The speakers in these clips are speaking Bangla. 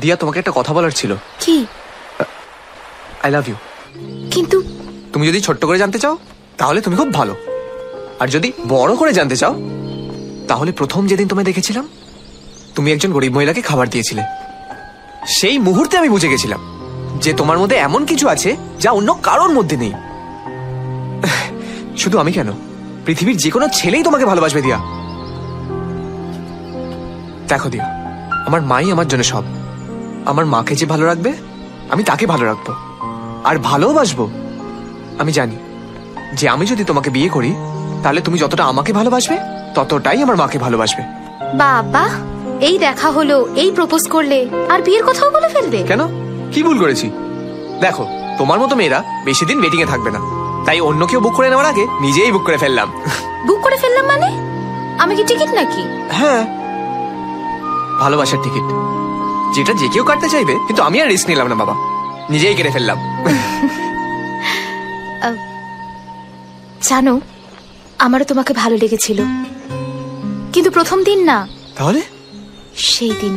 দিয়া, তোমাকে একটা কথা বলার ছিল। কি? I love you. কিন্তু তুমি যদি ছোট্ট করে জানতে চাও তাহলে তুমি খুব ভালো, আর যদি বড় করে জানতে চাও তাহলে প্রথম যেদিন তোমায় দেখেছিলাম তুমি একজন গরিব মহিলাকে খাবার দিয়েছিলে। সেই মুহূর্তে আমি বুঝে গেছিলাম যে তোমার মধ্যে এমন কিছু আছে যা অন্য কারোর মধ্যে নেই। শুধু আমি কেন, পৃথিবীর যে কোনো ছেলেই তোমাকে ভালোবাসবে দিয়া। দেখো দিয়া, আমার মাই আমার জন্য সব। আমার মাকে যে ভালো রাখবে আমি তাকে ভালো রাখবো, আর ভালোবাসবো। আমি জানি যে আমি যদি তোমাকে বিয়ে করি তাহলে তুমি যতটা আমাকে ভালোবাসবে ততটাই আমার মাকে ভালোবাসবে। বাবা, এই দেখা হলো, এই প্রপোজ করলে, আর বিয়ের কথাও বলে ফেলবে? কেন, কি ভুল করেছি? দেখো, তোমার মতো মেয়েরা বেশি দিন ওয়েটিং এ থাকবে না, তাই অন্য কেউ বুক করে নেওয়ার আগে নিজেই বুক করে ফেললাম। বুক করে ফেললাম মানে? আমি কি টিকিট নাকি? হ্যাঁ, ভালোবাসার টিকিট, যেটা যে কেউ কাটতে চাইবে, কিন্তু আমি আর রিস্ক নিলাম না বাবা, নিজেই কেটে ফেললাম। জানো, আমারও তোমাকে ভালো লেগেছিল, কিন্তু প্রথম দিন না। তাহলে? সেই দিন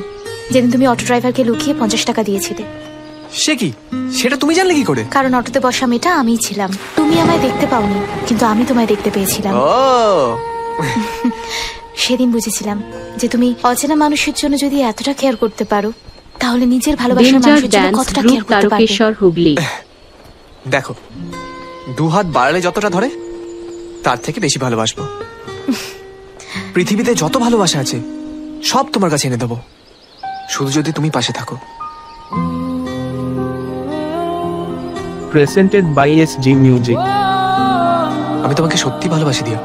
যেদিন তুমি অটো ড্রাইভারকে লুকিয়ে 50 টাকা দিয়েছিলে। সে কি? সেটা তুমি জানলে কি করে? কারণ অটোতে বসা মেয়েটা আমিই ছিলাম। তুমি আমায় দেখতে পাওনি, কিন্তু আমি তোমায় দেখতে পেয়েছিলাম। সেদিন বুঝেছিলাম যে তুমি অচেনা মানুষের জন্য যদি এতটা কেয়ার করতে পারো, তাহলে নিজের ভালোবাসার মানুষের জন্য কতটা কেয়ার করতে পারবে। দেখো, দু হাত বাড়ালে যতটা ধরে তার থেকে বেশি ভালোবাসবো। পৃথিবীতে যত ভালোবাসা আছে সব তোমার কাছে এনে দেবো, শুধু যদি তুমি পাশে থাকো। Presented by SG music. আমি তোমাকে সত্যি ভালোবাসি দিয়া,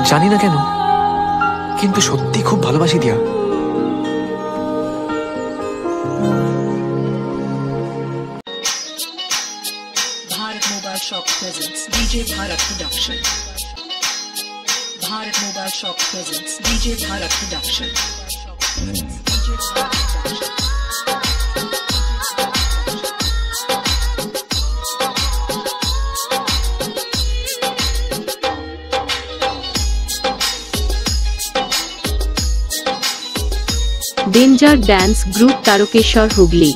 জানি না কেন, কিন্তু সত্যি খুব ভালোবাসি দিয়া। Bharat Mobile Shop presents DJ Bharat Production. Bharat Mobile Shop presents DJ Bharat Production. Danger dance group Tarakeswar Hooghly.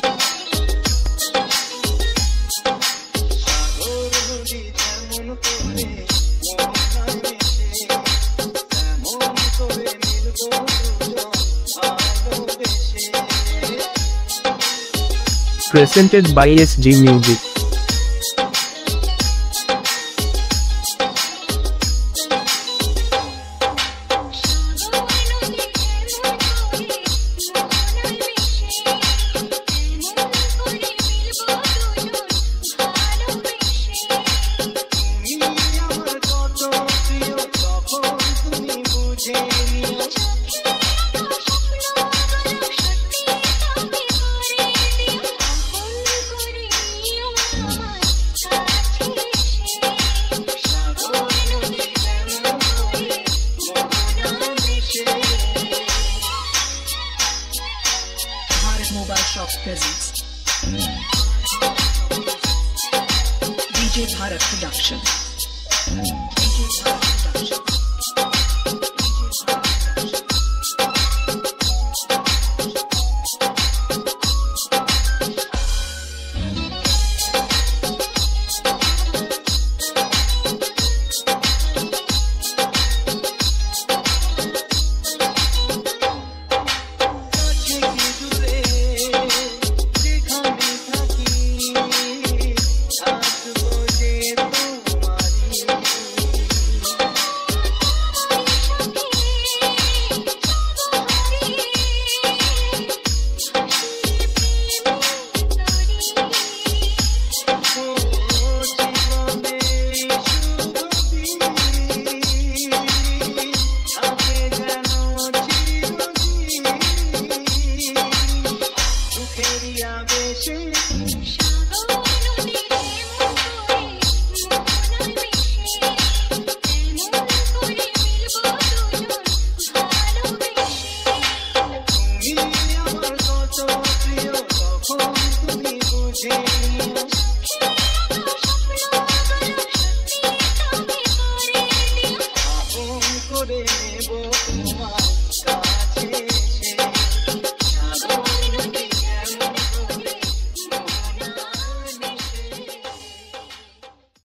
Presented by SG Music. Mobile Shop presents DJ Bharat Production. DJ Bharat